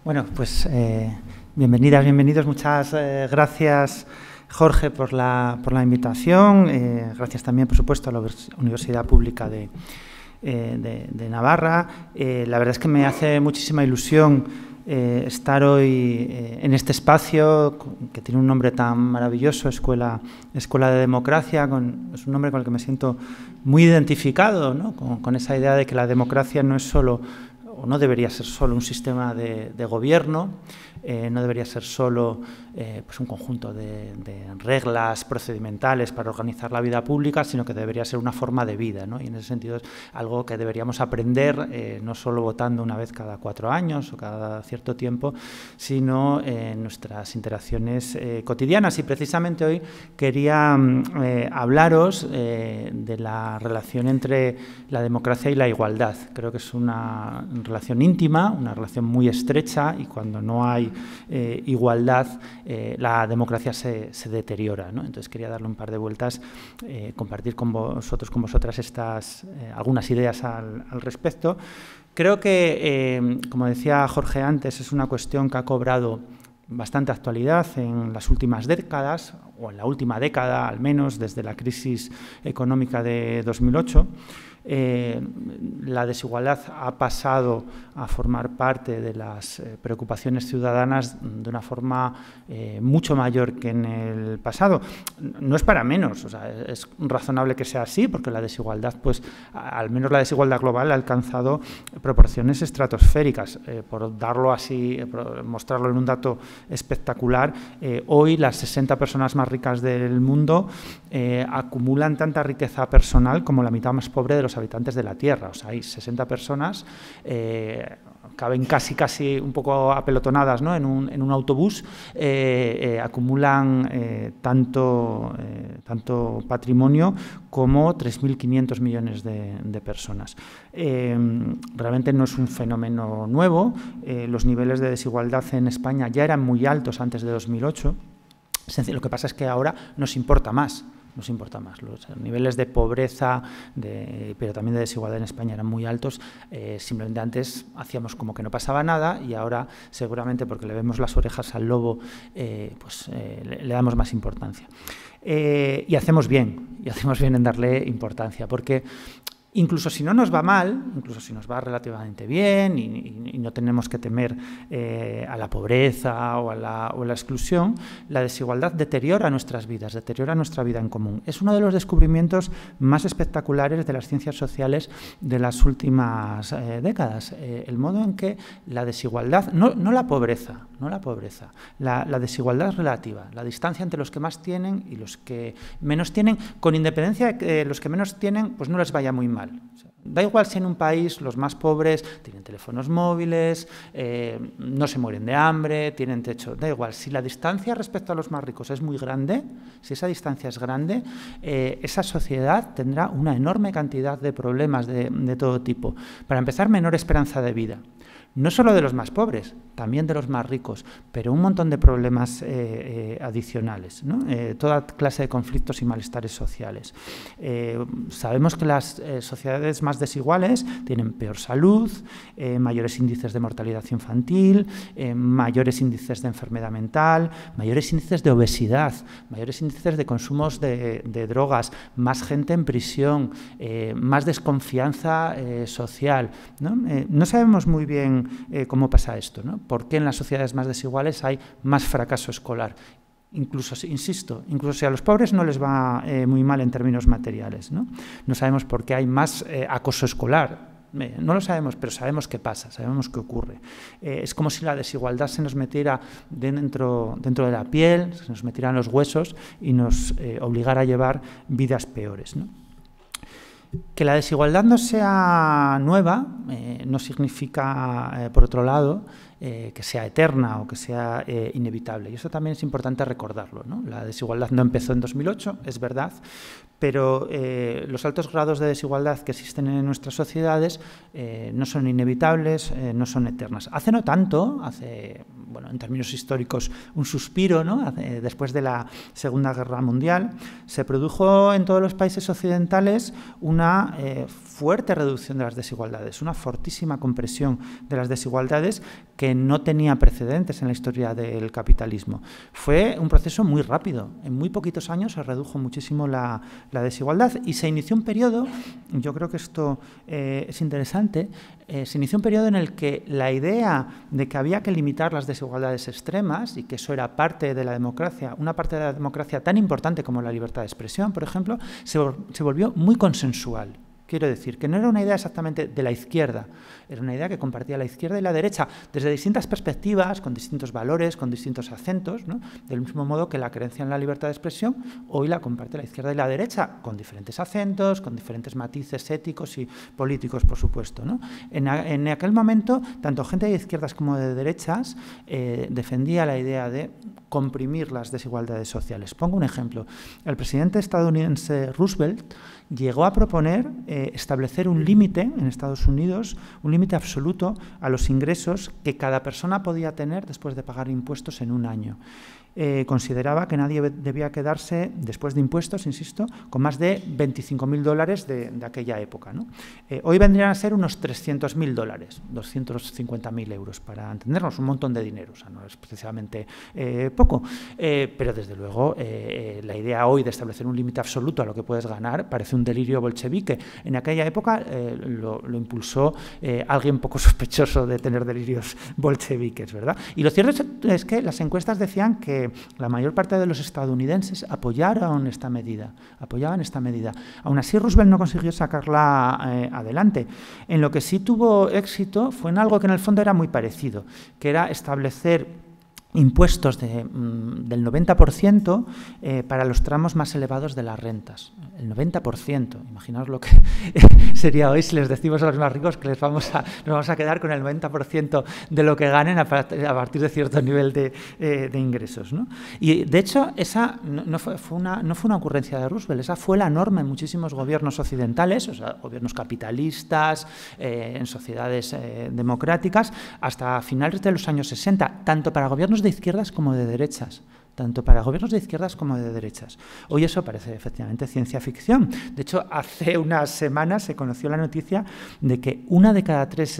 Bueno, pues bienvenidas, bienvenidos. Muchas gracias, Jorge, por la invitación. Gracias también, por supuesto, a la Universidad Pública de Navarra. La verdad es que me hace muchísima ilusión estar hoy en este espacio que tiene un nombre tan maravilloso, Escuela de Democracia. Es un nombre con el que me siento muy identificado, ¿no? Con esa idea de que la democracia no es solo, o no debería ser solo, un sistema de gobierno, no debería ser solo pues un conjunto de reglas procedimentales para organizar la vida pública, sino que debería ser una forma de vida, ¿no? Y en ese sentido es algo que deberíamos aprender, no solo votando una vez cada 4 años o cada cierto tiempo, sino en nuestras interacciones cotidianas. Y precisamente hoy quería hablaros de la relación entre la democracia y la igualdad. Creo que es una relación íntima, una relación muy estrecha, y cuando no hay igualdad, la democracia se deteriora, ¿no? Entonces quería darle un par de vueltas, compartir con vosotros, con vosotras algunas ideas al respecto. Creo que, como decía Jorge antes, es una cuestión que ha cobrado bastante actualidad en las últimas décadas, o en la última década al menos, desde la crisis económica de 2008. La desigualdad ha pasado a formar parte de las preocupaciones ciudadanas de una forma mucho mayor que en el pasado. No es para menos, o sea, es razonable que sea así, porque la desigualdad, pues, al menos la desigualdad global, ha alcanzado proporciones estratosféricas. Por darlo así, por mostrarlo en un dato espectacular, hoy las 60 personas más ricas del mundo acumulan tanta riqueza personal como la mitad más pobre de los habitantes de la Tierra. O sea, hay 60 personas, caben casi un poco apelotonadas, ¿no?, en un autobús, acumulan tanto patrimonio como 3.500 millones de personas. Realmente no es un fenómeno nuevo. Los niveles de desigualdad en España ya eran muy altos antes de 2008. Lo que pasa es que ahora nos importa más. Los niveles de pobreza, pero también de desigualdad en España eran muy altos. Simplemente antes hacíamos como que no pasaba nada, y ahora, seguramente porque le vemos las orejas al lobo, le damos más importancia. Y hacemos bien en darle importancia, porque incluso si no nos va mal, incluso si nos va relativamente bien y no tenemos que temer a la pobreza o a la exclusión, la desigualdad deteriora nuestras vidas, deteriora nuestra vida en común. Es uno de los descubrimientos más espectaculares de las ciencias sociales de las últimas décadas. El modo en que la desigualdad, no la pobreza, la desigualdad relativa, la distancia entre los que más tienen y los que menos tienen, con independencia de que los que menos tienen pues no les vaya muy mal. O sea, da igual si en un país los más pobres tienen teléfonos móviles, no se mueren de hambre, tienen techo, da igual. Si la distancia respecto a los más ricos es muy grande, si esa distancia es grande, esa sociedad tendrá una enorme cantidad de problemas de todo tipo. Para empezar, menor esperanza de vida. No solo de los más pobres, también de los más ricos, pero un montón de problemas adicionales, ¿no? Toda clase de conflictos y malestares sociales. Sabemos que las sociedades más desiguales tienen peor salud, mayores índices de mortalidad infantil, mayores índices de enfermedad mental, mayores índices de obesidad, mayores índices de consumos de drogas, más gente en prisión, más desconfianza social, ¿no? No sabemos muy bien cómo pasa esto, ¿no? ¿Por qué en las sociedades más desiguales hay más fracaso escolar? Incluso, insisto, incluso si a los pobres no les va muy mal en términos materiales, ¿no? No sabemos por qué hay más acoso escolar. No lo sabemos, pero sabemos qué pasa, sabemos qué ocurre. Es como si la desigualdad se nos metiera dentro de la piel, se nos metiera en los huesos y nos obligara a llevar vidas peores, ¿no? Que la desigualdad no sea nueva no significa, por otro lado, que sea eterna o que sea inevitable. Y eso también es importante recordarlo, ¿no? La desigualdad no empezó en 2008, es verdad, pero los altos grados de desigualdad que existen en nuestras sociedades no son inevitables, no son eternas. Hace no tanto, bueno, en términos históricos, un suspiro, ¿no? Después de la Segunda Guerra Mundial, se produjo en todos los países occidentales una fuerte reducción de las desigualdades, una fortísima compresión de las desigualdades que no tenía precedentes en la historia del capitalismo. Fue un proceso muy rápido. En muy poquitos años se redujo muchísimo la desigualdad y se inició un periodo, yo creo que esto es interesante, se inició un periodo en el que la idea de que había que limitar las desigualdades extremas y que eso era parte de la democracia, una parte de la democracia tan importante como la libertad de expresión, por ejemplo, se volvió muy consensual. Quiero decir, que no era una idea exactamente de la izquierda, era una idea que compartía la izquierda y la derecha desde distintas perspectivas, con distintos valores, con distintos acentos, ¿no? Del mismo modo que la creencia en la libertad de expresión hoy la comparte la izquierda y la derecha, con diferentes acentos, con diferentes matices éticos y políticos, por supuesto, ¿no? En aquel momento, tanto gente de izquierdas como de derechas defendía la idea de comprimir las desigualdades sociales. Pongo un ejemplo. El presidente estadounidense Roosevelt llegó a proponer establecer un límite en Estados Unidos, un límite absoluto a los ingresos que cada persona podía tener después de pagar impuestos en un año. Consideraba que nadie debía quedarse, después de impuestos, insisto, con más de $25.000 de aquella época, ¿no? Hoy vendrían a ser unos $300.000, 250.000 euros, para entendernos, un montón de dinero, o sea, no es precisamente poco, pero desde luego la idea hoy de establecer un límite absoluto a lo que puedes ganar parece un delirio bolchevique. En aquella época lo impulsó alguien poco sospechoso de tener delirios bolcheviques, ¿verdad? Y lo cierto es que las encuestas decían que la mayor parte de los estadounidenses apoyaban esta medida. Aún así, Roosevelt no consiguió sacarla adelante. En lo que sí tuvo éxito fue en algo que en el fondo era muy parecido, que era establecer impuestos del 90% para los tramos más elevados de las rentas. El 90%. Imaginaos lo que sería hoy si les decimos a los más ricos que nos vamos a quedar con el 90% de lo que ganen a partir de cierto nivel de ingresos, ¿no? Y de hecho, esa no fue una ocurrencia de Roosevelt, esa fue la norma en muchísimos gobiernos occidentales, o sea, gobiernos capitalistas, en sociedades democráticas, hasta finales de los años 60, tanto para gobiernos de izquierdas como de derechas. Hoy eso parece efectivamente ciencia ficción. De hecho, hace unas semanas se conoció la noticia de que una de cada tres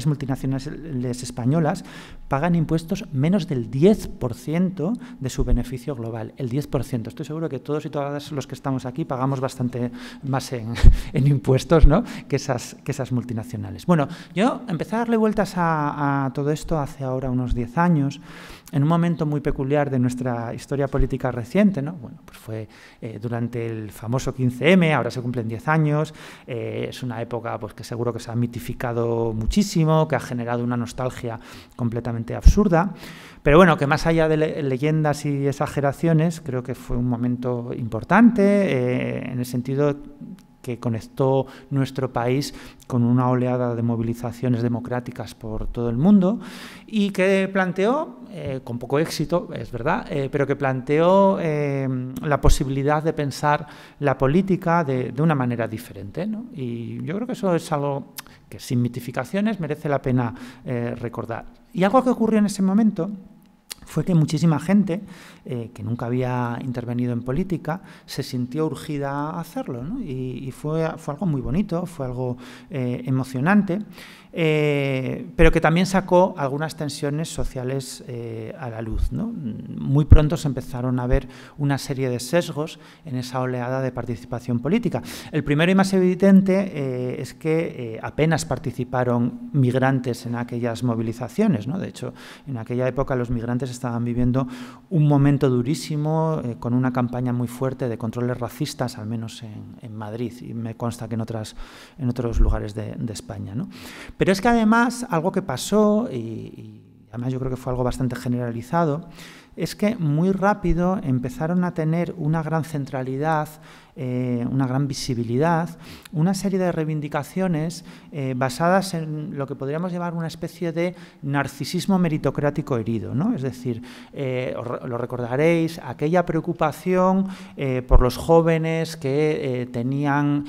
multinacionales españolas pagan impuestos menos del 10% de su beneficio global. El 10%. Estoy seguro que todos y todas los que estamos aquí pagamos bastante más en impuestos, ¿no?, que esas multinacionales. Bueno, yo empecé a darle vueltas a todo esto hace ahora unos 10 años, en un momento muy peculiar de nuestra historia política reciente, ¿no? Bueno, pues fue durante el famoso 15M, ahora se cumplen 10 años, es una época pues, que seguro que se ha mitificado muchísimo, que ha generado una nostalgia completamente absurda, pero bueno, que más allá de leyendas y exageraciones, creo que fue un momento importante, en el sentido que conectó nuestro país con una oleada de movilizaciones democráticas por todo el mundo y que planteó, con poco éxito, es verdad, pero que planteó la posibilidad de pensar la política de una manera diferente, ¿no? Y yo creo que eso es algo que sin mitificaciones merece la pena recordar. Y algo que ocurrió en ese momento fue que muchísima gente que nunca había intervenido en política se sintió urgida a hacerlo, ¿no? Y fue algo muy bonito, fue algo emocionante, pero que también sacó algunas tensiones sociales a la luz, ¿no? Muy pronto se empezaron a ver una serie de sesgos en esa oleada de participación política. El primero y más evidente es que apenas participaron migrantes en aquellas movilizaciones, ¿no? De hecho, en aquella época los migrantes estaban viviendo un momento durísimo, con una campaña muy fuerte de controles racistas, al menos en Madrid, y me consta que en otros lugares de España, ¿no? Pero es que además algo que pasó, y además yo creo que fue algo bastante generalizado, es que muy rápido empezaron a tener una gran centralidad, una gran visibilidad, una serie de reivindicaciones basadas en lo que podríamos llamar una especie de narcisismo meritocrático herido, ¿no? Es decir, lo recordaréis, aquella preocupación por los jóvenes que tenían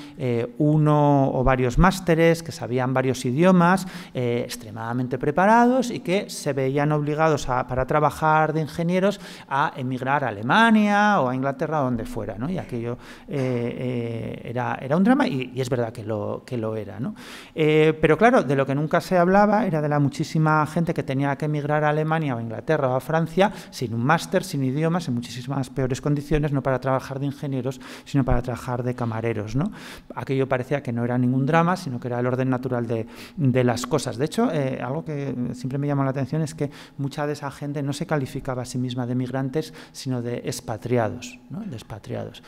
uno o varios másteres, que sabían varios idiomas, extremadamente preparados y que se veían obligados para trabajar de ingenieros a emigrar a Alemania o a Inglaterra o donde fuera, ¿no? Y aquello era un drama y es verdad que lo era, ¿no? Pero claro, de lo que nunca se hablaba era de la muchísima gente que tenía que emigrar a Alemania o a Inglaterra o a Francia sin un máster, sin idiomas, en muchísimas peores condiciones, no para trabajar de ingenieros, sino para trabajar de camareros, ¿no? Aquello parecía que no era ningún drama, sino que era el orden natural de las cosas. De hecho, algo que siempre me llamó la atención es que mucha de esa gente no se calificaba a sí misma de migrantes, sino de expatriados, ¿no? De expatriados.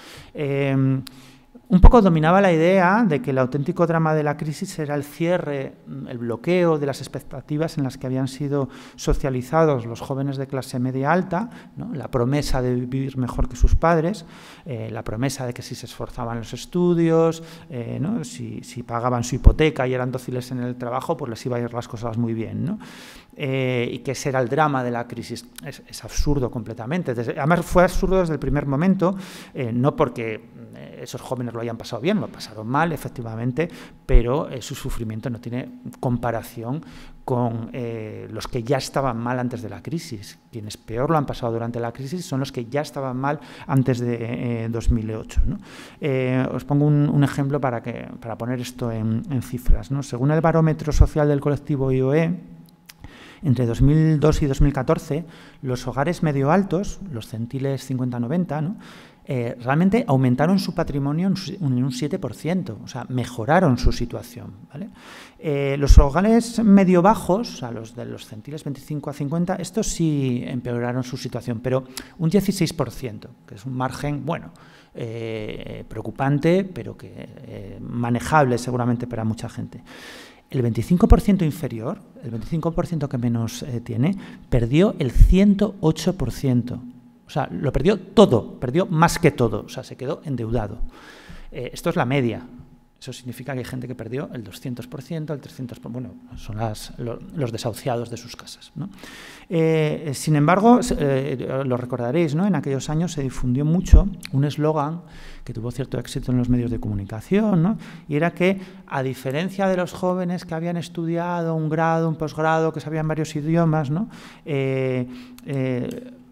Un poco dominaba la idea de que el auténtico drama de la crisis era el cierre, el bloqueo de las expectativas en las que habían sido socializados los jóvenes de clase media alta, ¿no? La promesa de vivir mejor que sus padres, la promesa de que si se esforzaban en los estudios, ¿no? si pagaban su hipoteca y eran dóciles en el trabajo, pues les iba a ir las cosas muy bien, ¿no? Y que ese era el drama de la crisis. Es absurdo completamente. Además fue absurdo desde el primer momento, no porque esos jóvenes lo hayan pasado bien, lo pasaron mal, efectivamente, pero su sufrimiento no tiene comparación con los que ya estaban mal antes de la crisis. Quienes peor lo han pasado durante la crisis son los que ya estaban mal antes de 2008, ¿no? Os pongo un ejemplo para poner esto en cifras, ¿no? Según el barómetro social del colectivo IOE, entre 2002 y 2014, los hogares medio altos, los centiles 50-90, ¿no? Realmente aumentaron su patrimonio en un 7%, o sea, mejoraron su situación, ¿vale? Los hogares medio bajos, o sea, los de los centiles 25 a 50, estos sí empeoraron su situación, pero un 16%, que es un margen, bueno, preocupante, pero que manejable seguramente para mucha gente. El 25% inferior, el 25% que menos tiene, perdió el 108%. O sea, lo perdió todo, perdió más que todo, o sea, se quedó endeudado. Esto es la media. Eso significa que hay gente que perdió el 200%, el 300%, bueno, son los desahuciados de sus casas, ¿no? Sin embargo, lo recordaréis, ¿no? En aquellos años se difundió mucho un eslogan que tuvo cierto éxito en los medios de comunicación, ¿no? Y era que, a diferencia de los jóvenes que habían estudiado un grado, un posgrado, que sabían varios idiomas, ¿no?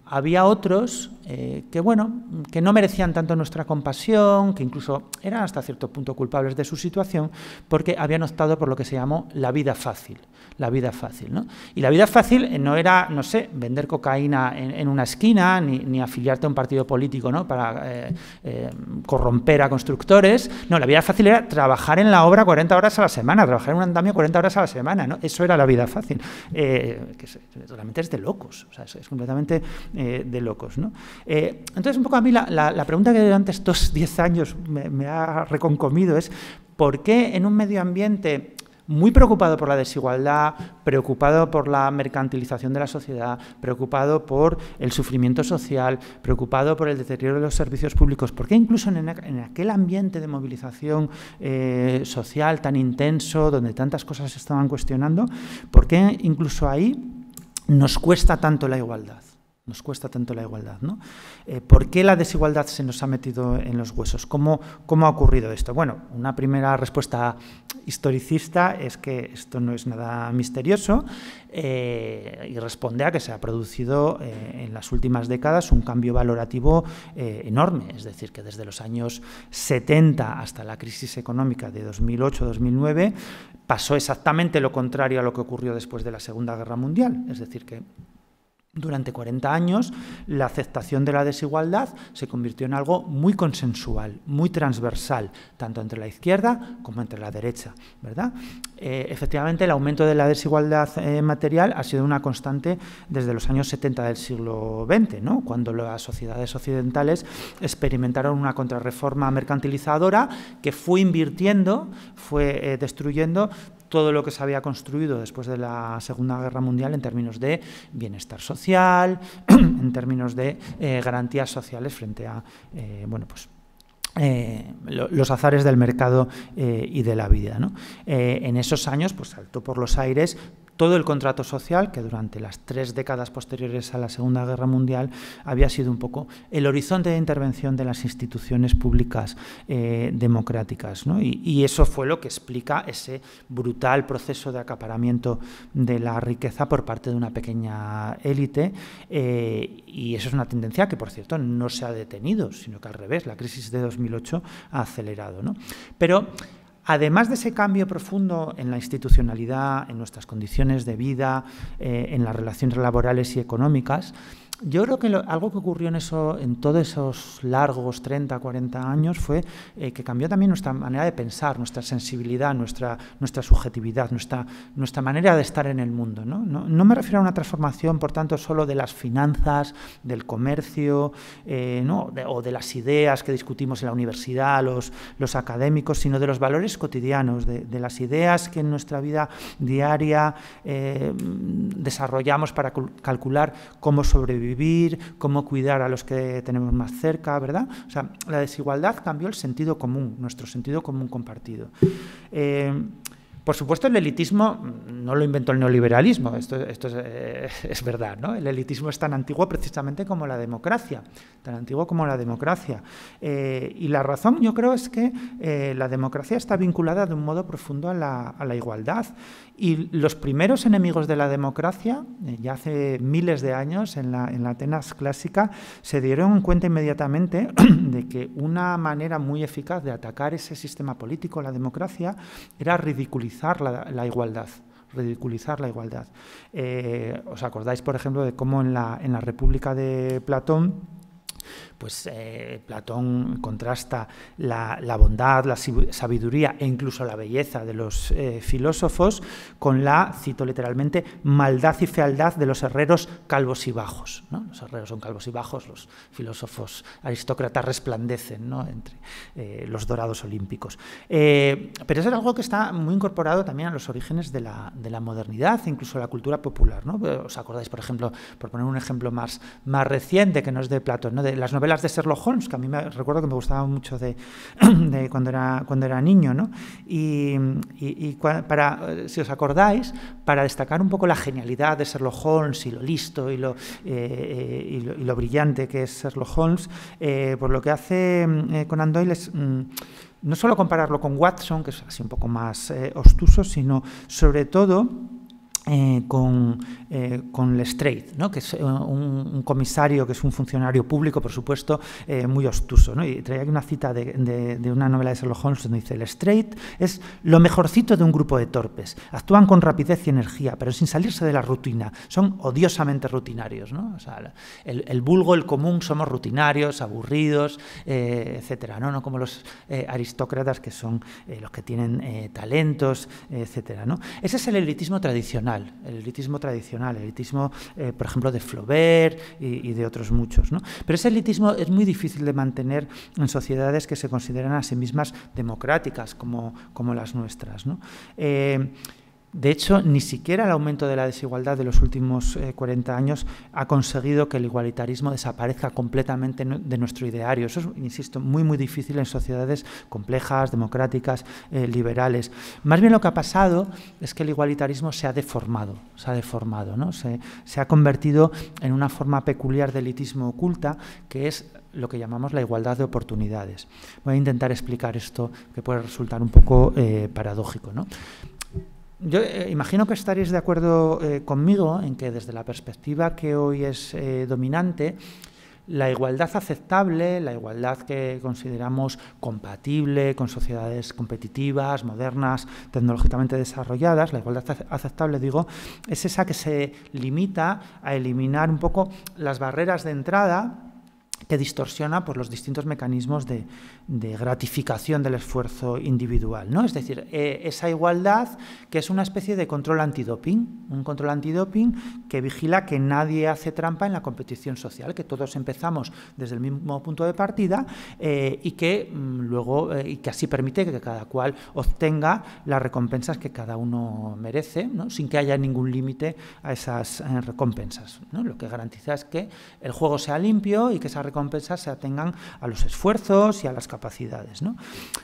Había otros que, bueno, que no merecían tanto nuestra compasión, que incluso eran hasta cierto punto culpables de su situación, porque habían optado por lo que se llamó la vida fácil. La vida fácil, ¿no? Y la vida fácil no era, no sé, vender cocaína en una esquina, ni afiliarte a un partido político, ¿no? Para corromper a constructores. No, la vida fácil era trabajar en la obra 40 horas a la semana, trabajar en un andamio 40 horas a la semana, ¿no? Eso era la vida fácil. Realmente es de locos, o sea, es completamente de locos, ¿no? Entonces, un poco a mí la pregunta que durante estos 10 años me ha reconcomido es ¿por qué en un medio ambiente muy preocupado por la desigualdad, preocupado por la mercantilización de la sociedad, preocupado por el sufrimiento social, preocupado por el deterioro de los servicios públicos, por qué incluso en aquel ambiente de movilización social tan intenso, donde tantas cosas se estaban cuestionando, por qué incluso ahí nos cuesta tanto la igualdad? Nos cuesta tanto la igualdad, ¿no? ¿Por qué la desigualdad se nos ha metido en los huesos? ¿Cómo ha ocurrido esto? Bueno, una primera respuesta historicista es que esto no es nada misterioso y responde a que se ha producido en las últimas décadas un cambio valorativo enorme. Es decir, que desde los años 70 hasta la crisis económica de 2008-2009 pasó exactamente lo contrario a lo que ocurrió después de la Segunda Guerra Mundial. Es decir, que durante 40 años, la aceptación de la desigualdad se convirtió en algo muy consensual, muy transversal, tanto entre la izquierda como entre la derecha, ¿verdad? Efectivamente, el aumento de la desigualdad material ha sido una constante desde los años 70 del siglo XX, ¿no? Cuando las sociedades occidentales experimentaron una contrarreforma mercantilizadora que fue invirtiendo, fue destruyendo todo lo que se había construido después de la Segunda Guerra Mundial en términos de bienestar social, en términos de garantías sociales frente a los azares del mercado y de la vida, ¿no? En esos años pues saltó por los aires todo el contrato social, que durante las 3 décadas posteriores a la Segunda Guerra Mundial había sido un poco el horizonte de intervención de las instituciones públicas democráticas, ¿no? Y eso fue lo que explica ese brutal proceso de acaparamiento de la riqueza por parte de una pequeña élite, y eso es una tendencia que, por cierto, no se ha detenido, sino que al revés, la crisis de 2008 ha acelerado, ¿no? Pero además de ese cambio profundo en la institucionalidad, en nuestras condiciones de vida, en las relaciones laborales y económicas, yo creo que algo que ocurrió en todos esos largos 30, 40 años fue que cambió también nuestra manera de pensar, nuestra sensibilidad, nuestra subjetividad, nuestra manera de estar en el mundo, ¿no? No me refiero a una transformación, por tanto, solo de las finanzas, del comercio, ¿no? o de las ideas que discutimos en la universidad, los académicos, sino de los valores cotidianos, de las ideas que en nuestra vida diaria desarrollamos para calcular cómo sobrevivir, cómo cuidar a los que tenemos más cerca, ¿verdad? O sea, la desigualdad cambió el sentido común, nuestro sentido común compartido. Por supuesto, el elitismo no lo inventó el neoliberalismo, esto es verdad, ¿no? El elitismo es tan antiguo precisamente como la democracia, y la razón, yo creo, es que la democracia está vinculada de un modo profundo a la igualdad, y los primeros enemigos de la democracia, ya hace miles de años, en la Atenas clásica, se dieron cuenta inmediatamente de que una manera muy eficaz de atacar ese sistema político, la democracia, era ridiculizar la igualdad. ¿Os acordáis, por ejemplo, de cómo en la República de Platón, pues Platón contrasta la bondad, la sabiduría e incluso la belleza de los filósofos con la, cito literalmente, maldad y fealdad de los herreros calvos y bajos, ¿no? Los herreros son calvos y bajos, los filósofos aristócratas resplandecen, ¿no? Entre los dorados olímpicos. Pero eso es algo que está muy incorporado también a los orígenes de la modernidad, incluso a la cultura popular, ¿no? ¿Os acordáis, por ejemplo, por poner un ejemplo más reciente, que no es de Platón, ¿no? De las novelas de Sherlock Holmes, que a mí recuerdo que me gustaban mucho de cuando era niño, ¿no? Y si os acordáis, para destacar un poco la genialidad de Sherlock Holmes y lo listo y lo brillante que es Sherlock Holmes, por lo que hace Conan Doyle es no solo compararlo con Watson, que es así un poco más obtuso, sino sobre todo con Lestrade, ¿no? Que es un comisario, que es un funcionario público, por supuesto, muy obtuso, ¿no? Y traía aquí una cita de una novela de Sherlock Holmes donde dice: Lestrade es lo mejorcito de un grupo de torpes, actúan con rapidez y energía, pero sin salirse de la rutina, son odiosamente rutinarios, ¿no? O sea, el vulgo, el común, somos rutinarios, aburridos, etcétera, ¿no? No como los aristócratas, que son los que tienen talentos, etcétera, ¿no? Ese es el elitismo tradicional, por ejemplo, de Flaubert y de otros muchos, ¿no? Pero ese elitismo es muy difícil de mantener en sociedades que se consideran a sí mismas democráticas, como las nuestras, ¿no? De hecho, ni siquiera el aumento de la desigualdad de los últimos 40 años ha conseguido que el igualitarismo desaparezca completamente de nuestro ideario. Eso es, insisto, muy, muy difícil en sociedades complejas, democráticas, liberales. Más bien lo que ha pasado es que el igualitarismo se ha deformado, ¿no? Se ha convertido en una forma peculiar de elitismo oculta, que es lo que llamamos la igualdad de oportunidades. Voy a intentar explicar esto, que puede resultar un poco paradójico, ¿no? Yo imagino que estaréis de acuerdo conmigo en que desde la perspectiva que hoy es dominante, la igualdad aceptable, la igualdad que consideramos compatible con sociedades competitivas, modernas, tecnológicamente desarrolladas, la igualdad aceptable, digo, es esa que se limita a eliminar un poco las barreras de entrada que distorsiona por los distintos mecanismos de gratificación del esfuerzo individual, ¿no? Es decir, esa igualdad que es una especie de control antidoping, un control antidoping que vigila que nadie hace trampa en la competición social, que todos empezamos desde el mismo punto de partida y que así permite que cada cual obtenga las recompensas que cada uno merece, ¿no? Sin que haya ningún límite a esas recompensas, ¿no? Lo que garantiza es que el juego sea limpio y que esas recompensas se atengan a los esfuerzos y a las capacidades, ¿no?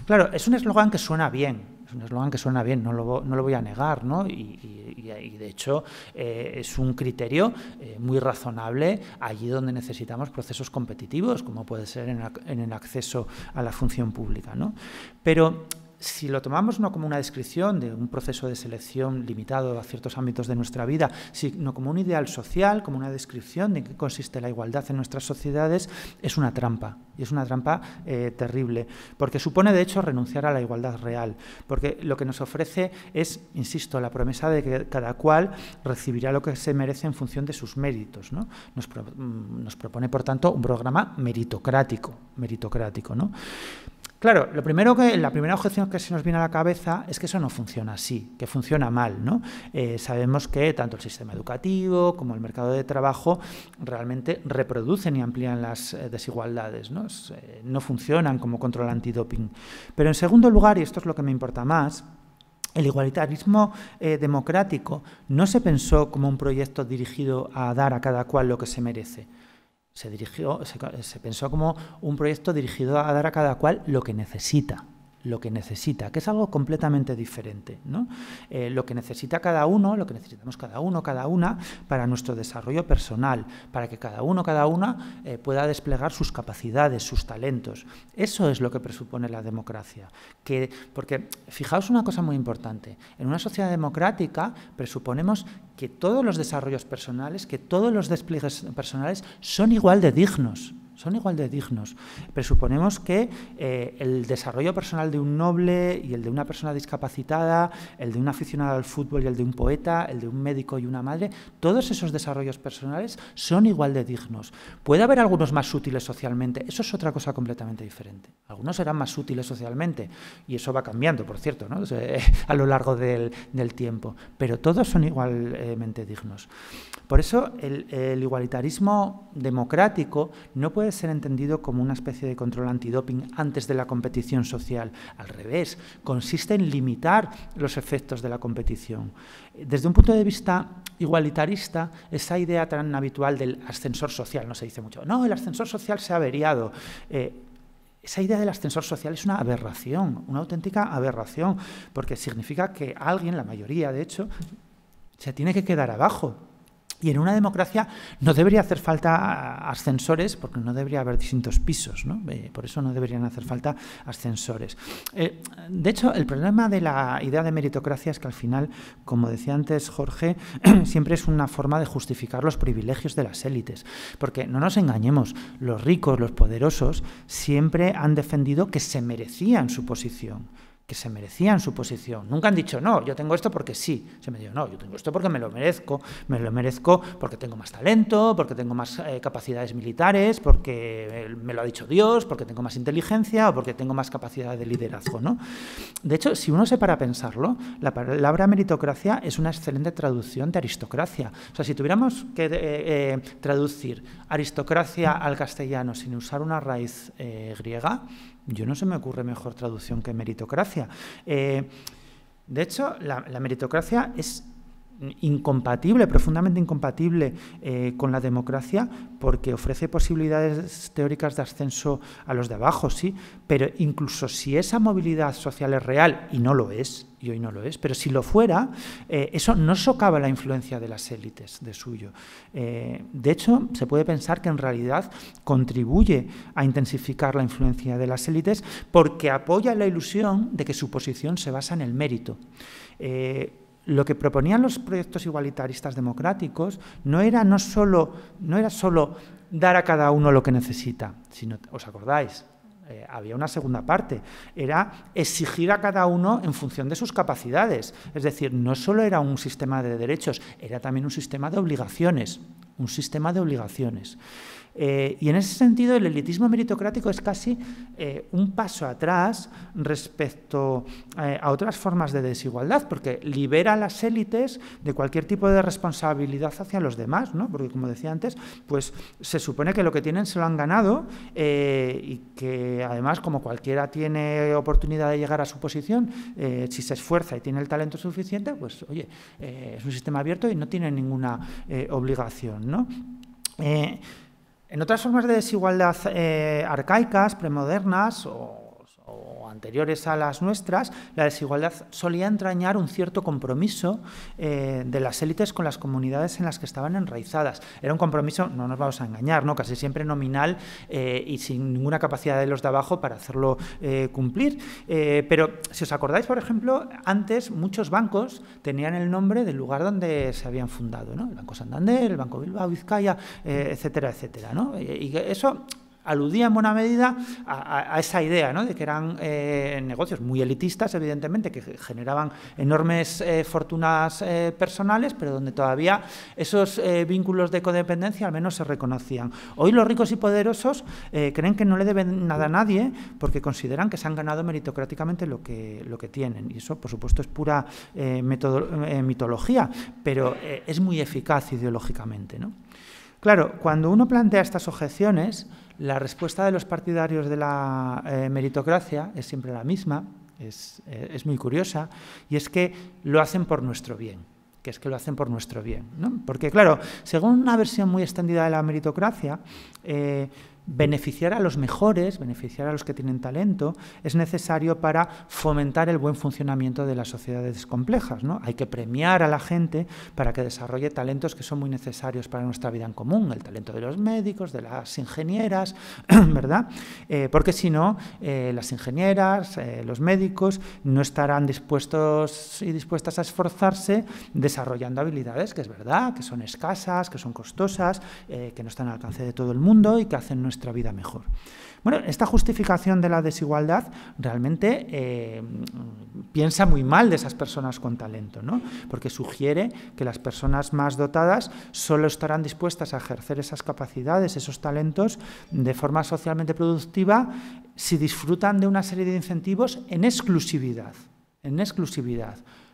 Claro, es un eslogan que suena bien, no lo voy a negar, ¿no? Y Y de hecho es un criterio muy razonable allí donde necesitamos procesos competitivos, como puede ser en el acceso a la función pública, ¿no? Pero si lo tomamos no como una descripción de un proceso de selección limitado a ciertos ámbitos de nuestra vida, sino como un ideal social, como una descripción de en qué consiste la igualdad en nuestras sociedades, es una trampa. Y es una trampa terrible, porque supone, de hecho, renunciar a la igualdad real. Porque lo que nos ofrece es, insisto, la promesa de que cada cual recibirá lo que se merece en función de sus méritos, ¿no? Nos propone, por tanto, un programa meritocrático, ¿no? Claro, la primera objeción que se nos viene a la cabeza es que eso no funciona así, que funciona mal, ¿no? Sabemos que tanto el sistema educativo como el mercado de trabajo realmente reproducen y amplían las desigualdades, ¿no? No funcionan como control antidoping. Pero en segundo lugar, y esto es lo que me importa más, el igualitarismo democrático no se pensó como un proyecto dirigido a dar a cada cual lo que se merece. Se pensó como un proyecto dirigido a dar a cada cual lo que necesita, que es algo completamente diferente, ¿no? Lo que necesita cada uno, lo que necesitamos cada uno, cada una, para nuestro desarrollo personal, para que cada uno, cada una pueda desplegar sus capacidades, sus talentos. Eso es lo que presupone la democracia. Porque fijaos una cosa muy importante, en una sociedad democrática presuponemos que todos los desarrollos personales, que todos los despliegues personales son igual de dignos. Presuponemos que el desarrollo personal de un noble y el de una persona discapacitada, el de un aficionado al fútbol y el de un poeta, el de un médico y una madre, todos esos desarrollos personales son igual de dignos. Puede haber algunos más útiles socialmente, eso es otra cosa completamente diferente. Algunos serán más útiles socialmente y eso va cambiando, por cierto, ¿no? A lo largo del tiempo, pero todos son igualmente dignos. Por eso el igualitarismo democrático no puede ser entendido como una especie de control antidoping antes de la competición social. Al revés, consiste en limitar los efectos de la competición. Desde un punto de vista igualitarista, esa idea tan habitual del ascensor social, no se dice mucho, no, el ascensor social se ha averiado. Esa idea del ascensor social es una aberración, una auténtica aberración, porque significa que alguien, la mayoría de hecho, se tiene que quedar abajo. Y en una democracia no debería hacer falta ascensores porque no debería haber distintos pisos, ¿no? Por eso no deberían hacer falta ascensores. De hecho, el problema de la idea de meritocracia es que al final, como decía antes Jorge, siempre es una forma de justificar los privilegios de las élites. Porque no nos engañemos, los ricos, los poderosos, siempre han defendido que se merecían su posición. Nunca han dicho, no, yo tengo esto porque sí. Se me dijo, no, yo tengo esto porque me lo merezco porque tengo más talento, porque tengo más capacidades militares, porque me lo ha dicho Dios, porque tengo más inteligencia o porque tengo más capacidad de liderazgo, ¿no? De hecho, si uno se para a pensarlo, la palabra meritocracia es una excelente traducción de aristocracia. O sea, si tuviéramos que traducir aristocracia al castellano sin usar una raíz griega, yo no se me ocurre mejor traducción que meritocracia. De hecho, la meritocracia es incompatible, profundamente incompatible con la democracia porque ofrece posibilidades teóricas de ascenso a los de abajo, sí, pero incluso si esa movilidad social es real, y no lo es, y hoy no lo es, pero si lo fuera, eso no socava la influencia de las élites de suyo. De hecho, se puede pensar que en realidad contribuye a intensificar la influencia de las élites porque apoya la ilusión de que su posición se basa en el mérito. Lo que proponían los proyectos igualitaristas democráticos no era solo dar a cada uno lo que necesita, sino, ¿os acordáis? Había una segunda parte, era exigir a cada uno en función de sus capacidades. Es decir, no solo era un sistema de derechos, era también un sistema de obligaciones. Y en ese sentido el elitismo meritocrático es casi un paso atrás respecto a otras formas de desigualdad, porque libera a las élites de cualquier tipo de responsabilidad hacia los demás, ¿no? Porque, como decía antes, pues se supone que lo que tienen se lo han ganado y que además, como cualquiera tiene oportunidad de llegar a su posición, si se esfuerza y tiene el talento suficiente, pues oye, es un sistema abierto y no tiene ninguna obligación, ¿no? En otras formas de desigualdad arcaicas, premodernas o anteriores a las nuestras, la desigualdad solía entrañar un cierto compromiso de las élites con las comunidades en las que estaban enraizadas. Era un compromiso, no nos vamos a engañar, ¿no?, casi siempre nominal y sin ninguna capacidad de los de abajo para hacerlo cumplir. Pero si os acordáis, por ejemplo, antes muchos bancos tenían el nombre del lugar donde se habían fundado, ¿no? El Banco Santander, el Banco Bilbao, Vizcaya, etcétera, etcétera, ¿no? Y eso aludía en buena medida a esa idea, ¿no?, de que eran negocios muy elitistas, evidentemente, que generaban enormes fortunas personales, pero donde todavía esos vínculos de codependencia al menos se reconocían. Hoy los ricos y poderosos creen que no le deben nada a nadie porque consideran que se han ganado meritocráticamente lo que tienen. Y eso, por supuesto, es pura mitología, pero es muy eficaz ideológicamente, ¿no? Claro, cuando uno plantea estas objeciones, la respuesta de los partidarios de la meritocracia es siempre la misma, es muy curiosa, y es que lo hacen por nuestro bien, ¿no? Porque, claro, según una versión muy extendida de la meritocracia, beneficiar a los mejores, beneficiar a los que tienen talento, es necesario para fomentar el buen funcionamiento de las sociedades complejas, ¿no? Hay que premiar a la gente para que desarrolle talentos que son muy necesarios para nuestra vida en común, el talento de los médicos, de las ingenieras, ¿verdad? Porque si no, las ingenieras, los médicos, no estarán dispuestos y dispuestas a esforzarse desarrollando habilidades que es verdad, que son escasas, que son costosas, que no están al alcance de todo el mundo y que hacen nuestra vida mejor. Bueno, esta justificación de la desigualdad realmente piensa muy mal de esas personas con talento, ¿no? Porque sugiere que las personas más dotadas solo estarán dispuestas a ejercer esas capacidades, esos talentos, de forma socialmente productiva si disfrutan de una serie de incentivos en exclusividad.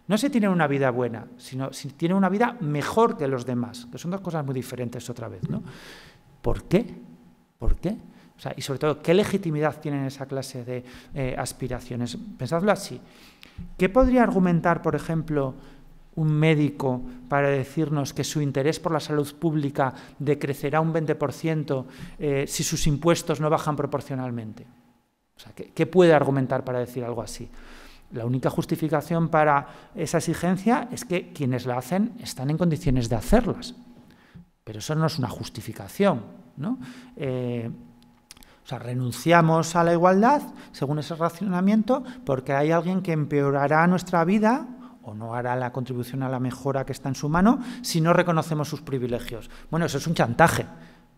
No si tienen una vida buena, sino si tienen una vida mejor que los demás, que son dos cosas muy diferentes otra vez, ¿no? ¿Por qué? ¿Por qué? O sea, y sobre todo, ¿qué legitimidad tienen esa clase de aspiraciones? Pensadlo así. ¿Qué podría argumentar, por ejemplo, un médico para decirnos que su interés por la salud pública decrecerá un 20% si sus impuestos no bajan proporcionalmente? O sea, ¿qué puede argumentar para decir algo así? La única justificación para esa exigencia es que quienes la hacen están en condiciones de hacerlas. Pero eso no es una justificación, ¿no? O sea, renunciamos a la igualdad, según ese racionamiento, porque hay alguien que empeorará nuestra vida o no hará la contribución a la mejora que está en su mano si no reconocemos sus privilegios. Bueno, eso es un chantaje,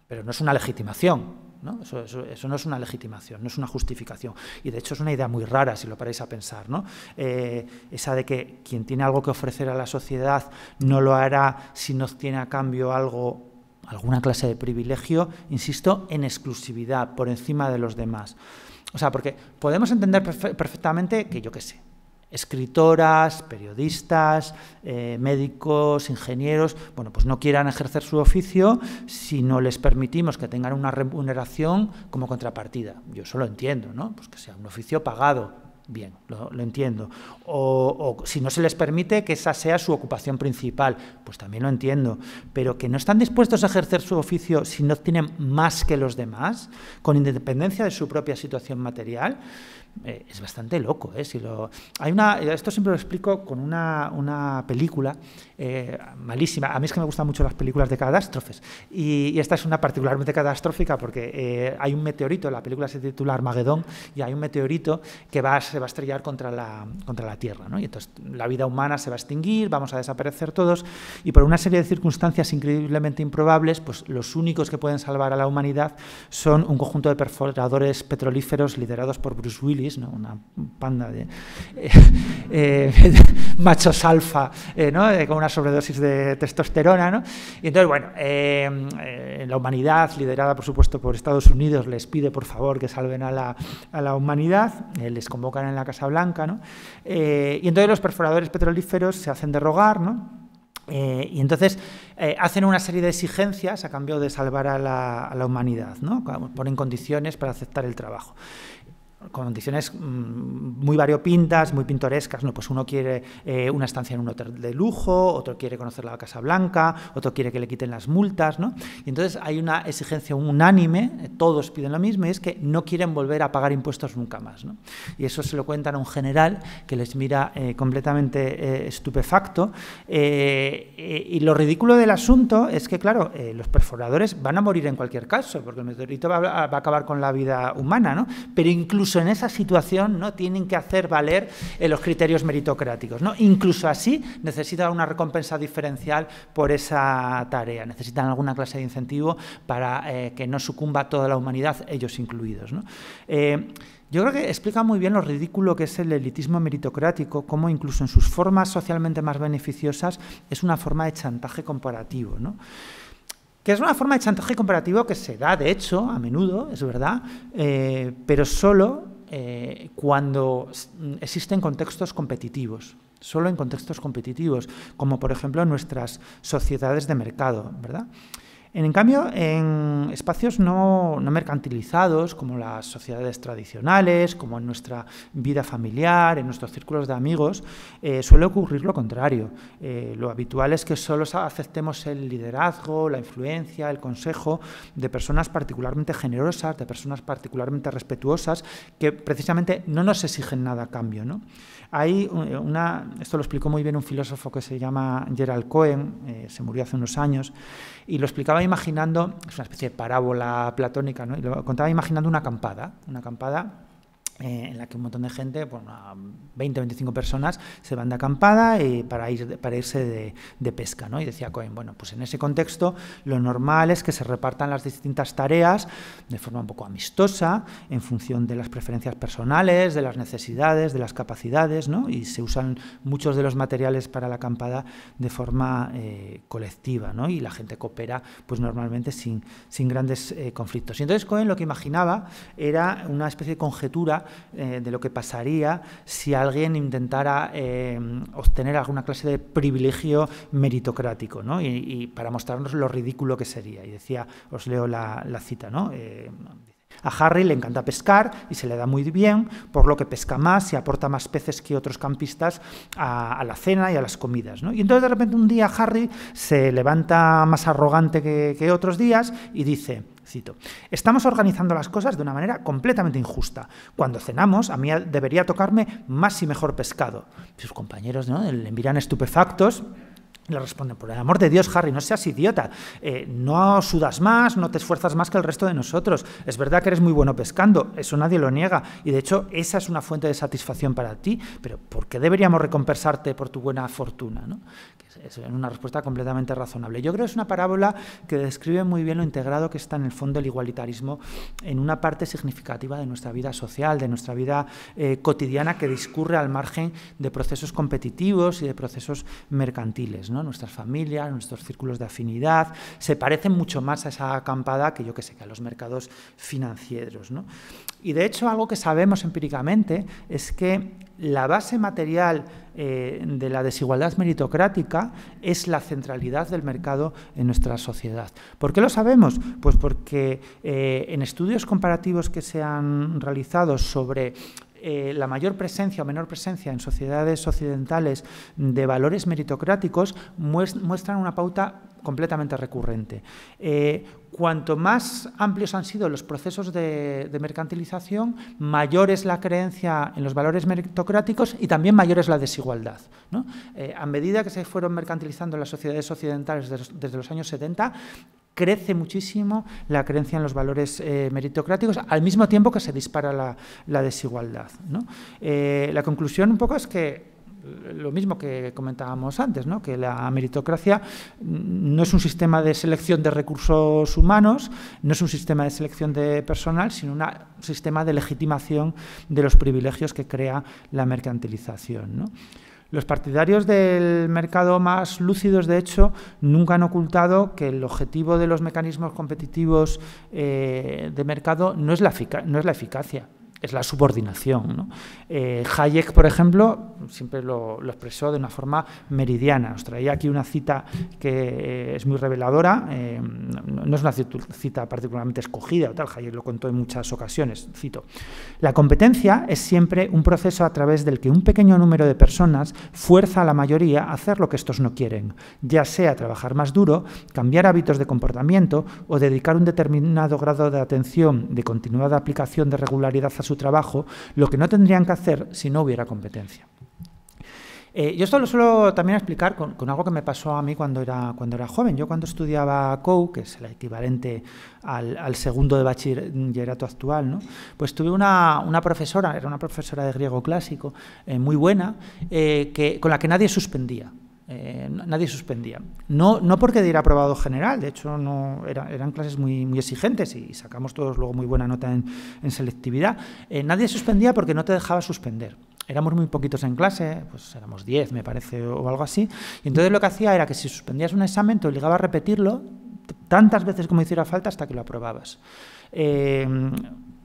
pero no es una legitimación, ¿no? Eso no es una legitimación, no es una justificación. Y de hecho es una idea muy rara si lo paráis a pensar, ¿no? Esa de que quien tiene algo que ofrecer a la sociedad no lo hará si no tiene a cambio alguna clase de privilegio, insisto, en exclusividad, por encima de los demás. O sea, porque podemos entender perfectamente que, yo qué sé, escritoras, periodistas, médicos, ingenieros, bueno, pues no quieran ejercer su oficio si no les permitimos que tengan una remuneración como contrapartida. Yo eso lo entiendo, ¿no? Pues que sea un oficio pagado. Bien, lo entiendo. O si no se les permite que esa sea su ocupación principal, pues también lo entiendo. Pero que no están dispuestos a ejercer su oficio si no tienen más que los demás, con independencia de su propia situación material, es bastante loco, ¿eh? Esto siempre lo explico con una película malísima. A mí es que me gustan mucho las películas de catástrofes y esta es una particularmente catastrófica porque hay un meteorito, la película se titula Armagedón, y hay un meteorito que se va a estrellar contra la Tierra, ¿no? Y entonces la vida humana se va a extinguir, vamos a desaparecer todos, y por una serie de circunstancias increíblemente improbables, pues los únicos que pueden salvar a la humanidad son un conjunto de perforadores petrolíferos liderados por Bruce Willis, ¿no? Una panda de machos alfa, ¿no? Con una sobredosis de testosterona, ¿no? Y entonces, bueno, la humanidad, liderada por supuesto por Estados Unidos, les pide por favor que salven a la humanidad, les convocan en la Casa Blanca, ¿no? Y entonces los perforadores petrolíferos se hacen de rogar, ¿no? Y entonces hacen una serie de exigencias a cambio de salvar a la humanidad, ¿no? Ponen condiciones para aceptar el trabajo. condiciones muy variopintas, muy pintorescas, ¿no? Pues uno quiere una estancia en un hotel de lujo, otro quiere conocer la Casa Blanca, otro quiere que le quiten las multas, ¿no? Y entonces hay una exigencia unánime, todos piden lo mismo, y es que no quieren volver a pagar impuestos nunca más, ¿no? Y eso se lo cuentan a un general que les mira completamente estupefacto. Y lo ridículo del asunto es que, claro, los perforadores van a morir en cualquier caso, porque el meteorito va a acabar con la vida humana, ¿no? Pero incluso en esa situación, ¿no?, tienen que hacer valer los criterios meritocráticos, ¿no? Incluso así necesitan una recompensa diferencial por esa tarea, necesitan alguna clase de incentivo para que no sucumba toda la humanidad, ellos incluidos, ¿no? Yo creo que explica muy bien lo ridículo que es el elitismo meritocrático, cómo incluso en sus formas socialmente más beneficiosas es una forma de chantaje comparativo, ¿no? Que es una forma de chantaje comparativo que se da, de hecho, a menudo, es verdad, pero solo cuando existen contextos competitivos, solo en contextos competitivos, como por ejemplo en nuestras sociedades de mercado, ¿verdad? En cambio, en espacios no mercantilizados, como las sociedades tradicionales, como en nuestra vida familiar, en nuestros círculos de amigos, suele ocurrir lo contrario. Lo habitual es que solo aceptemos el liderazgo, la influencia, el consejo de personas particularmente generosas, de personas particularmente respetuosas, que precisamente no nos exigen nada a cambio, ¿no? Hay esto lo explicó muy bien un filósofo que se llama Gerald Cohen, se murió hace unos años, y lo explicaba imaginando, es una especie de parábola platónica, ¿no? Y lo contaba imaginando una acampada en la que un montón de gente, bueno, 20 o 25 personas, se van de acampada para irse de pesca, ¿no? Y decía Cohen, bueno, pues en ese contexto lo normal es que se repartan las distintas tareas de forma un poco amistosa, en función de las preferencias personales, de las necesidades, de las capacidades, ¿no? Y se usan muchos de los materiales para la acampada de forma colectiva, ¿no? Y la gente coopera, pues normalmente sin grandes conflictos. Y entonces Cohen lo que imaginaba era una especie de conjetura de lo que pasaría si alguien intentara obtener alguna clase de privilegio meritocrático, ¿no? Y para mostrarnos lo ridículo que sería. Y decía, os leo la cita, ¿no? A Harry le encanta pescar y se le da muy bien, por lo que pesca más y aporta más peces que otros campistas a la cena y a las comidas, ¿no? Y entonces de repente un día Harry se levanta más arrogante que otros días y dice, cito, estamos organizando las cosas de una manera completamente injusta. Cuando cenamos, a mí debería tocarme más y mejor pescado. Sus compañeros, ¿no?, le miran estupefactos. Le responden, por el amor de Dios, Harry, no seas idiota, no sudas más, no te esfuerzas más que el resto de nosotros. Es verdad que eres muy bueno pescando, eso nadie lo niega, y de hecho esa es una fuente de satisfacción para ti, pero ¿por qué deberíamos recompensarte por tu buena fortuna, ¿no? Es una respuesta completamente razonable. Yo creo que es una parábola que describe muy bien lo integrado que está en el fondo el igualitarismo en una parte significativa de nuestra vida social, de nuestra vida cotidiana, que discurre al margen de procesos competitivos y de procesos mercantiles, ¿no? Nuestras familias, nuestros círculos de afinidad se parecen mucho más a esa acampada que, yo que sé, que a los mercados financieros, ¿no? Y de hecho algo que sabemos empíricamente es que la base material de la desigualdad meritocrática es la centralidad del mercado en nuestra sociedad. ¿Por qué lo sabemos? Pues porque en estudios comparativos que se han realizado sobre la mayor presencia o menor presencia en sociedades occidentales de valores meritocráticos muestran una pauta completamente recurrente. Cuanto más amplios han sido los procesos de mercantilización, mayor es la creencia en los valores meritocráticos y también mayor es la desigualdad, ¿no? A medida que se fueron mercantilizando las sociedades occidentales desde los años 70, crece muchísimo la creencia en los valores meritocráticos, al mismo tiempo que se dispara la desigualdad, ¿no? La conclusión un poco es que lo mismo que comentábamos antes, ¿no? Que la meritocracia no es un sistema de selección de recursos humanos, no es un sistema de selección de personal, sino un sistema de legitimación de los privilegios que crea la mercantilización, ¿no? Los partidarios del mercado más lúcidos, de hecho, nunca han ocultado que el objetivo de los mecanismos competitivos de mercado no es la eficacia. es la subordinación, ¿no? Hayek, por ejemplo, siempre lo expresó de una forma meridiana. Os traía aquí una cita que es muy reveladora, no es una cita particularmente escogida, o tal. Hayek lo contó en muchas ocasiones, cito: la competencia es siempre un proceso a través del que un pequeño número de personas fuerza a la mayoría a hacer lo que estos no quieren, ya sea trabajar más duro, cambiar hábitos de comportamiento o dedicar un determinado grado de atención, de continuada aplicación de regularidad a su trabajo, lo que no tendrían que hacer si no hubiera competencia. Yo esto lo suelo también explicar con algo que me pasó a mí cuando era joven. Yo cuando estudiaba COU, que es el equivalente al segundo de bachillerato actual, ¿no? Pues tuve una profesora, era una profesora de griego clásico, muy buena, con la que nadie suspendía. Nadie suspendía. No porque diera aprobado general, de hecho no, eran clases muy exigentes y sacamos todos luego muy buena nota en selectividad. Nadie suspendía porque no te dejaba suspender. Éramos muy poquitos en clase, pues éramos 10, me parece, o algo así. Y entonces lo que hacía era que si suspendías un examen te obligaba a repetirlo tantas veces como hiciera falta hasta que lo aprobabas.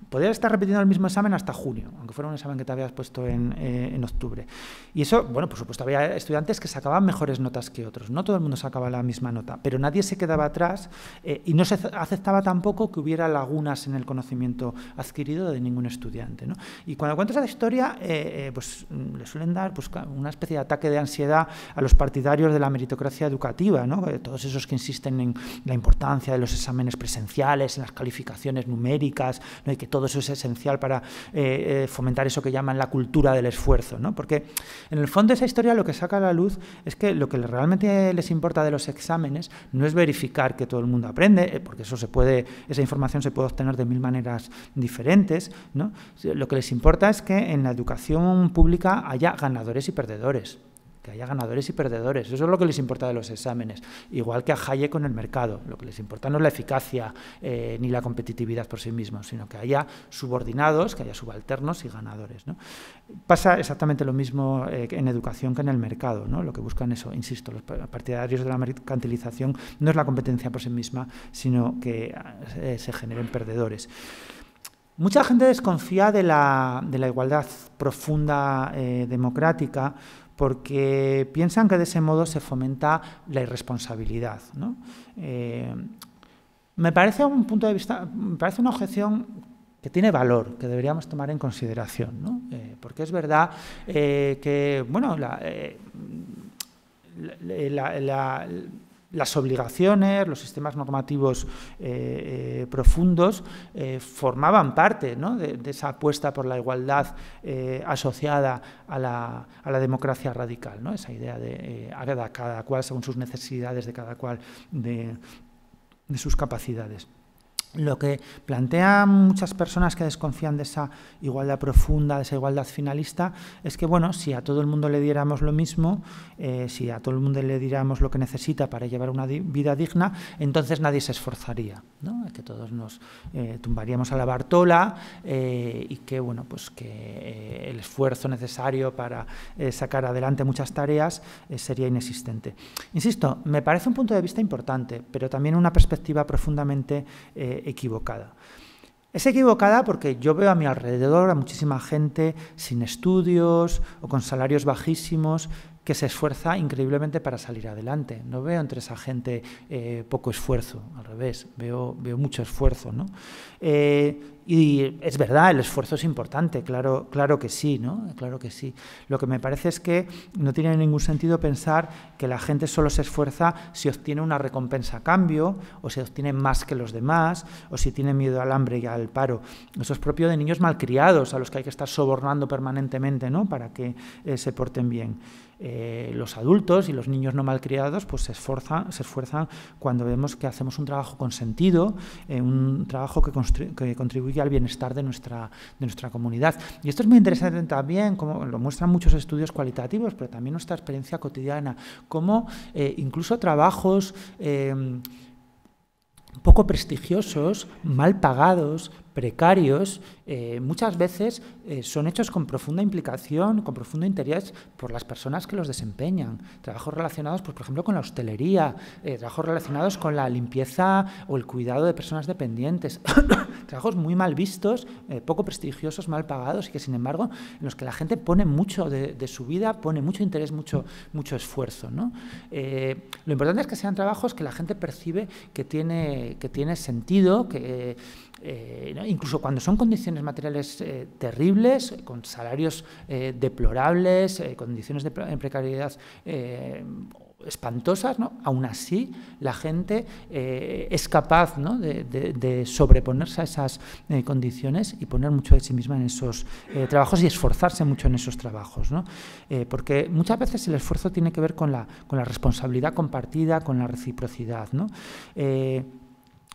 Podías estar repitiendo el mismo examen hasta junio, aunque fuera un examen que te habías puesto en octubre. Y eso, bueno, por supuesto, había estudiantes que sacaban mejores notas que otros. No todo el mundo sacaba la misma nota, pero nadie se quedaba atrás y no se aceptaba tampoco que hubiera lagunas en el conocimiento adquirido de ningún estudiante, ¿no? Y cuando cuento esa historia, pues le suelen dar pues, una especie de ataque de ansiedad a los partidarios de la meritocracia educativa, ¿no? Todos esos que insisten en la importancia de los exámenes presenciales, en las calificaciones numéricas, ¿no? Y que todo eso es esencial para fomentar eso que llaman la cultura del esfuerzo, ¿no? Porque en el fondo esa historia lo que saca a la luz es que lo que realmente les importa de los exámenes no es verificar que todo el mundo aprende, porque esa información se puede obtener de 1000 maneras diferentes, ¿no? Lo que les importa es que en la educación pública haya ganadores y perdedores. Que haya ganadores y perdedores. Eso es lo que les importa de los exámenes. Igual que a Hayek con el mercado. Lo que les importa no es la eficacia ni la competitividad por sí mismos, sino que haya subordinados, que haya subalternos y ganadores, ¿no? Pasa exactamente lo mismo en educación que en el mercado, ¿no? Lo que buscan eso, insisto, los partidarios de la mercantilización no es la competencia por sí misma, sino que se generen perdedores. Mucha gente desconfía de la igualdad profunda democrática porque piensan que de ese modo se fomenta la irresponsabilidad, ¿no? Me parece un punto de vista, me parece una objeción que tiene valor, que deberíamos tomar en consideración, ¿no? Porque es verdad que, bueno, las obligaciones, los sistemas normativos profundos formaban parte, ¿no? de esa apuesta por la igualdad asociada a la democracia radical, ¿no? Esa idea de cada cual según sus necesidades, de cada cual de sus capacidades. Lo que plantean muchas personas que desconfían de esa igualdad profunda, de esa igualdad finalista, es que, bueno, si a todo el mundo le diéramos lo mismo, si a todo el mundo le diéramos lo que necesita para llevar una vida digna, entonces nadie se esforzaría, ¿no? Que todos nos tumbaríamos a la Bartola y que, bueno, pues que el esfuerzo necesario para sacar adelante muchas tareas sería inexistente. Insisto, me parece un punto de vista importante, pero también una perspectiva profundamente equivocada. Es equivocada porque yo veo a mi alrededor a muchísima gente sin estudios o con salarios bajísimos que se esfuerza increíblemente para salir adelante. No veo entre esa gente poco esfuerzo, al revés, veo mucho esfuerzo, ¿no? Y es verdad, el esfuerzo es importante, claro que sí, ¿no? Claro que sí. Lo que me parece es que no tiene ningún sentido pensar que la gente solo se esfuerza si obtiene una recompensa a cambio, o si obtiene más que los demás, o si tiene miedo al hambre y al paro. Eso es propio de niños malcriados, a los que hay que estar sobornando permanentemente, ¿no? Para que se porten bien. Los adultos y los niños no malcriados pues se esfuerzan cuando vemos que hacemos un trabajo con sentido, un trabajo que contribuye al bienestar de nuestra comunidad. Y esto es muy interesante también, como lo muestran muchos estudios cualitativos, pero también nuestra experiencia cotidiana, como incluso trabajos poco prestigiosos, mal pagados, precarios, muchas veces son hechos con profunda implicación, con profundo interés por las personas que los desempeñan. Trabajos relacionados, pues, por ejemplo, con la hostelería, trabajos relacionados con la limpieza o el cuidado de personas dependientes, trabajos muy mal vistos, poco prestigiosos, mal pagados y que, sin embargo, en los que la gente pone mucho de su vida, pone mucho interés, mucho esfuerzo, ¿no? Lo importante es que sean trabajos que la gente percibe que tiene sentido, ¿no? Incluso cuando son condiciones materiales terribles, con salarios deplorables, condiciones de precariedad espantosas, ¿no? Aún así la gente es capaz, ¿no?, de sobreponerse a esas condiciones y poner mucho de sí misma en esos trabajos y esforzarse mucho en esos trabajos, ¿no? Porque muchas veces el esfuerzo tiene que ver con la responsabilidad compartida, con la reciprocidad, ¿no?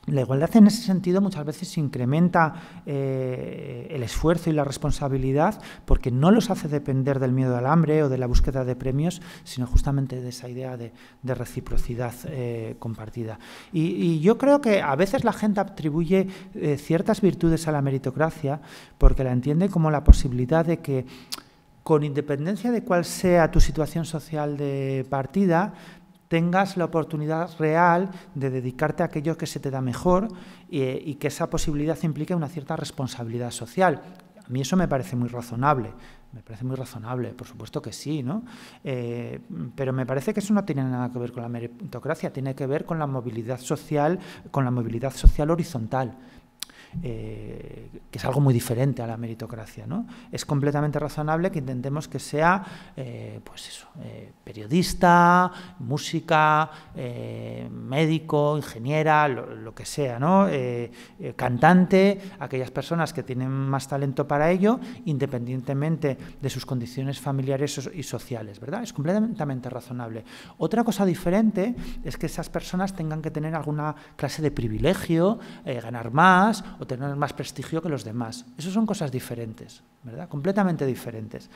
La igualdad en ese sentido muchas veces incrementa el esfuerzo y la responsabilidad porque no los hace depender del miedo al hambre o de la búsqueda de premios, sino justamente de esa idea de reciprocidad compartida. Y yo creo que a veces la gente atribuye ciertas virtudes a la meritocracia porque la entiende como la posibilidad de que, con independencia de cuál sea tu situación social de partida, tengas la oportunidad real de dedicarte a aquello que se te da mejor y que esa posibilidad implique una cierta responsabilidad social. A mí eso me parece muy razonable. Por supuesto que sí, ¿no? Pero me parece que eso no tiene nada que ver con la meritocracia, tiene que ver con la movilidad social horizontal. Que es algo muy diferente a la meritocracia, ¿no? Es completamente razonable que intentemos que sea pues eso, periodista, música, médico, ingeniera, lo que sea, ¿no? Cantante, aquellas personas que tienen más talento para ello, independientemente de sus condiciones familiares y sociales, ¿verdad? Es completamente razonable. Otra cosa diferente es que esas personas tengan que tener alguna clase de privilegio, ganar más o tener más prestigio que los demás. Eso son cosas diferentes, ¿verdad? Completamente diferentes.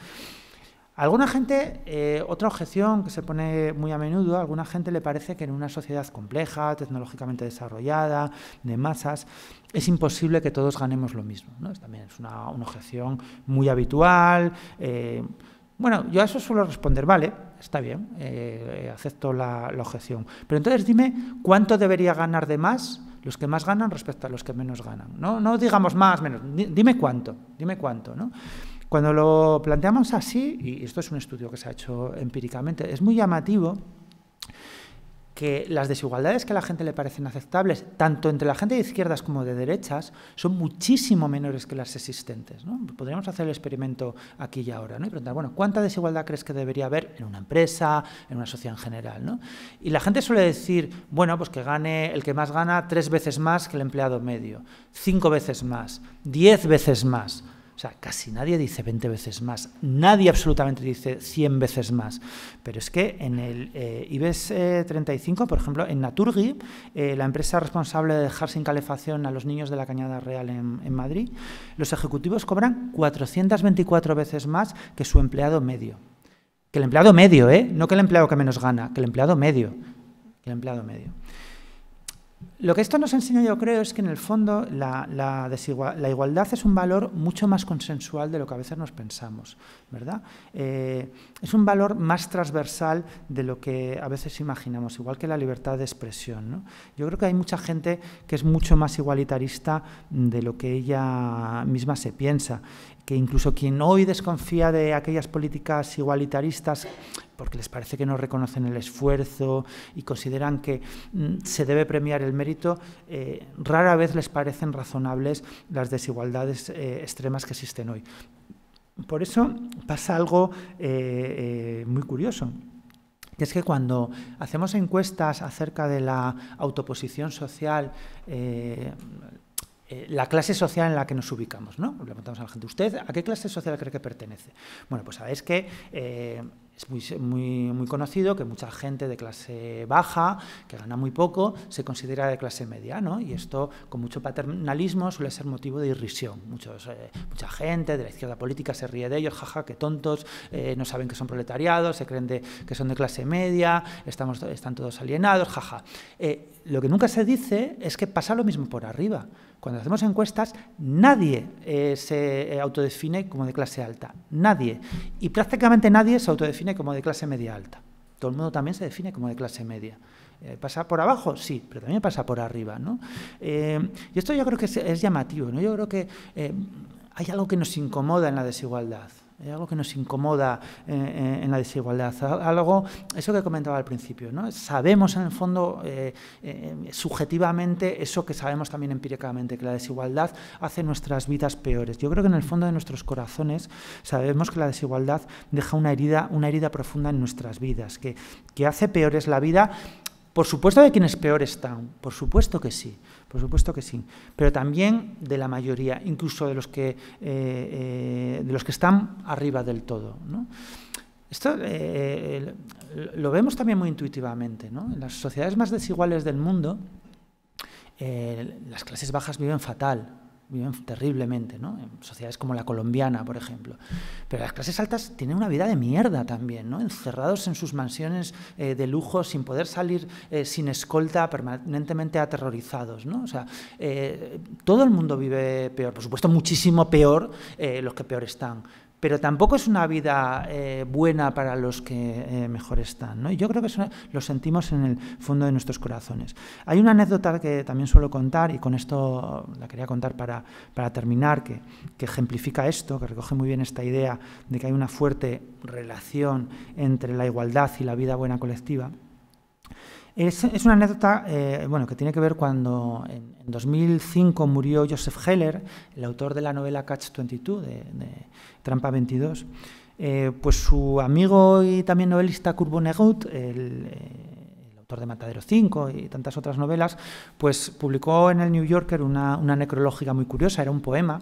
Alguna gente, otra objeción que se pone muy a menudo, a alguna gente le parece que en una sociedad compleja, tecnológicamente desarrollada, de masas, es imposible que todos ganemos lo mismo, ¿no? También es una objeción muy habitual. Bueno, yo a eso suelo responder, vale, está bien, acepto la objeción. Pero entonces dime cuánto debería ganar de más los que más ganan respecto a los que menos ganan. No digamos más, menos, dime cuánto, ¿no? Cuando lo planteamos así, y esto es un estudio que se ha hecho empíricamente, es muy llamativo que las desigualdades que a la gente le parecen aceptables, tanto entre la gente de izquierdas como de derechas, son muchísimo menores que las existentes, ¿no? Podríamos hacer el experimento aquí y ahora, ¿no? Y preguntar, bueno, ¿cuánta desigualdad crees que debería haber en una empresa, en una sociedad en general, ¿no? Y la gente suele decir, bueno, pues que gane el que más gana 3 veces más que el empleado medio, 5 veces más, 10 veces más. O sea, casi nadie dice 20 veces más, nadie absolutamente dice 100 veces más. Pero es que en el IBEX 35, por ejemplo, en Naturgy, la empresa responsable de dejar sin calefacción a los niños de la Cañada Real en Madrid, los ejecutivos cobran 424 veces más que su empleado medio. Que el empleado medio, no que el empleado que menos gana, que el empleado medio. Lo que esto nos enseña, yo creo, es que en el fondo la igualdad es un valor mucho más consensual de lo que a veces nos pensamos, ¿verdad? Es un valor más transversal de lo que a veces imaginamos, igual que la libertad de expresión, ¿no? Yo creo que hay mucha gente que es mucho más igualitarista de lo que ella misma se piensa, que incluso quien hoy desconfía de aquellas políticas igualitaristas porque les parece que no reconocen el esfuerzo y consideran que se debe premiar el mérito, rara vez les parecen razonables las desigualdades extremas que existen hoy. Por eso pasa algo muy curioso, que es que cuando hacemos encuestas acerca de la autoposición social, la clase social en la que nos ubicamos, ¿no? Le preguntamos a la gente, ¿usted a qué clase social cree que pertenece? Bueno, pues sabéis que Es muy conocido que mucha gente de clase baja, que gana muy poco, se considera de clase media, ¿no? Y esto, con mucho paternalismo, suele ser motivo de irrisión. Mucha gente de la izquierda política se ríe de ellos, jaja, qué tontos, no saben que son proletariados, se creen que son de clase media, están todos alienados, jaja. Lo que nunca se dice es que pasa lo mismo por arriba. Cuando hacemos encuestas, nadie se autodefine como de clase alta, nadie. Y prácticamente nadie se autodefine como de clase media alta. Todo el mundo también se define como de clase media. ¿Pasa por abajo? Sí, pero también pasa por arriba, ¿no? Y esto yo creo que es llamativo, ¿no? Yo creo que hay algo que nos incomoda en la desigualdad. Hay algo que nos incomoda en la desigualdad, algo, eso que comentaba al principio, ¿no? Sabemos en el fondo, subjetivamente, eso que sabemos también empíricamente, que la desigualdad hace nuestras vidas peores. Yo creo que en el fondo de nuestros corazones sabemos que la desigualdad deja una herida profunda en nuestras vidas, que hace peores la vida. Por supuesto de quienes peor están, por supuesto que sí, pero también de la mayoría, incluso de los que están arriba del todo, ¿no? Esto lo vemos también muy intuitivamente, ¿no? En las sociedades más desiguales del mundo, las clases bajas viven fatal, viven terriblemente, ¿no? En sociedades como la colombiana, por ejemplo. Pero las clases altas tienen una vida de mierda también, ¿no? Encerrados en sus mansiones de lujo, sin poder salir, sin escolta, permanentemente aterrorizados, ¿no? O sea, todo el mundo vive peor, por supuesto muchísimo peor los que peor están. Pero tampoco es una vida buena para los que mejor están, ¿no? Y yo creo que eso lo sentimos en el fondo de nuestros corazones. Hay una anécdota que también suelo contar, y con esto la quería contar para terminar, que ejemplifica esto, que recoge muy bien esta idea de que hay una fuerte relación entre la igualdad y la vida buena colectiva. Es una anécdota que tiene que ver cuando en 2005 murió Joseph Heller, el autor de la novela Catch-22, de Trampa 22. Pues su amigo y también novelista Kurt Vonnegut, el autor de Matadero 5 y tantas otras novelas, pues publicó en el New Yorker una necrológica muy curiosa, era un poema.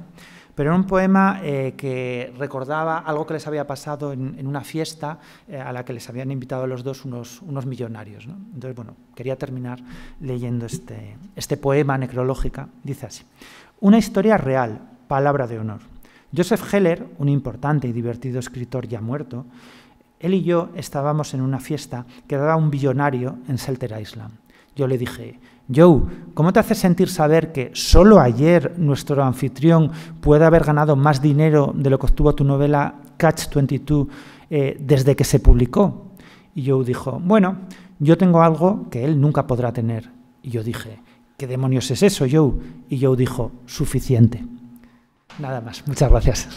Pero era un poema que recordaba algo que les había pasado en una fiesta a la que les habían invitado a los dos unos millonarios, ¿no? Entonces, bueno, quería terminar leyendo este poema necrológica. Dice así: una historia real, palabra de honor. Joseph Heller, un importante y divertido escritor ya muerto, él y yo estábamos en una fiesta que daba un billonario en Shelter Island. Yo le dije: Joe, ¿cómo te hace sentir saber que solo ayer nuestro anfitrión puede haber ganado más dinero de lo que obtuvo tu novela Catch-22 desde que se publicó? Y Joe dijo: bueno, yo tengo algo que él nunca podrá tener. Y yo dije: ¿qué demonios es eso, Joe? Y Joe dijo: suficiente. Nada más. Muchas gracias.